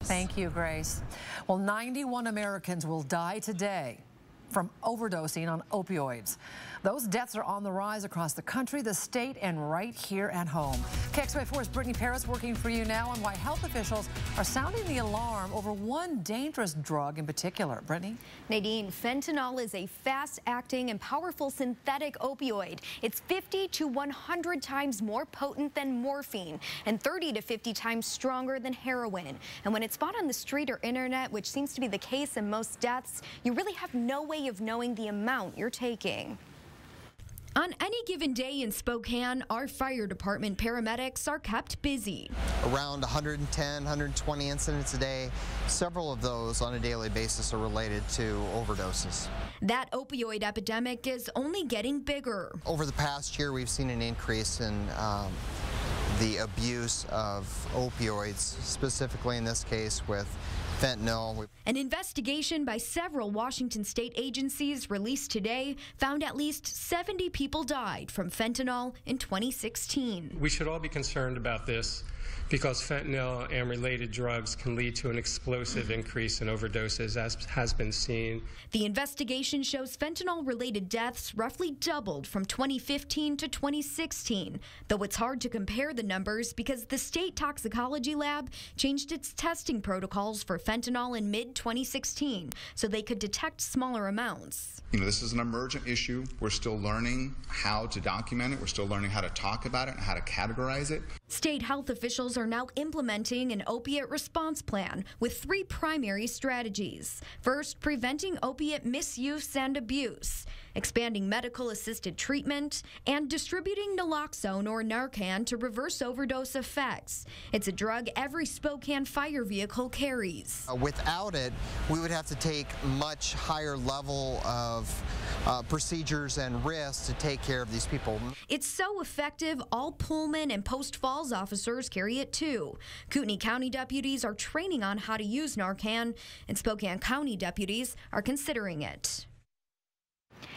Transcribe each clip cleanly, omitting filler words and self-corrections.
Thank you, Grace. Well, 91 Americans will die today from overdosing on opioids. Those deaths are on the rise across the country, the state, and right here at home. KXLY4's Brittany working for you now on why health officials are sounding the alarm over one dangerous drug in particular. Brittany? Nadine, fentanyl is a fast-acting and powerful synthetic opioid. It's 50 to 100 times more potent than morphine and 30 to 50 times stronger than heroin. And when it's bought on the street or internet, which seems to be the case in most deaths, you really have no way of knowing the amount you're taking. On any given day in Spokane, our fire department paramedics are kept busy. Around 110, 120 incidents a day. Several of those on a daily basis are related to overdoses. That opioid epidemic is only getting bigger. Over the past year, we've seen an increase in the abuse of opioids, specifically in this case with fentanyl. An investigation by several Washington state agencies released today found at least 70 people died from fentanyl in 2016. We should all be concerned about this because fentanyl and related drugs can lead to an explosive increase in overdoses, as has been seen. The investigation shows fentanyl-related deaths roughly doubled from 2015 to 2016, though it's hard to compare the numbers because the state toxicology lab changed its testing protocols for fentanyl in mid-2016 so they could detect smaller amounts. You know, this is an emergent issue. We're still learning how to document it. We're still learning how to talk about it and how to categorize it. State health officials are now implementing an opiate response plan with 3 primary strategies. First, preventing opiate misuse and abuse, expanding medical-assisted treatment, and distributing naloxone or Narcan to reverse overdose effects. It's a drug every Spokane fire vehicle carries. Without it, we would have to take much higher level of procedures and risks to take care of these people. It's so effective, all Pullman and Post Falls officers carry it too. Kootenai County deputies are training on how to use Narcan, and Spokane County deputies are considering it.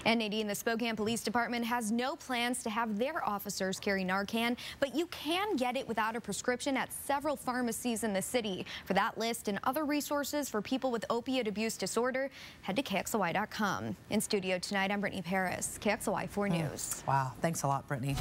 And Nadine, the Spokane Police Department has no plans to have their officers carry Narcan, but you can get it without a prescription at several pharmacies in the city. For that list and other resources for people with opiate abuse disorder, head to KXLY.com. In studio tonight, I'm Brittany Paris, KXLY 4 News. Wow, thanks a lot, Brittany.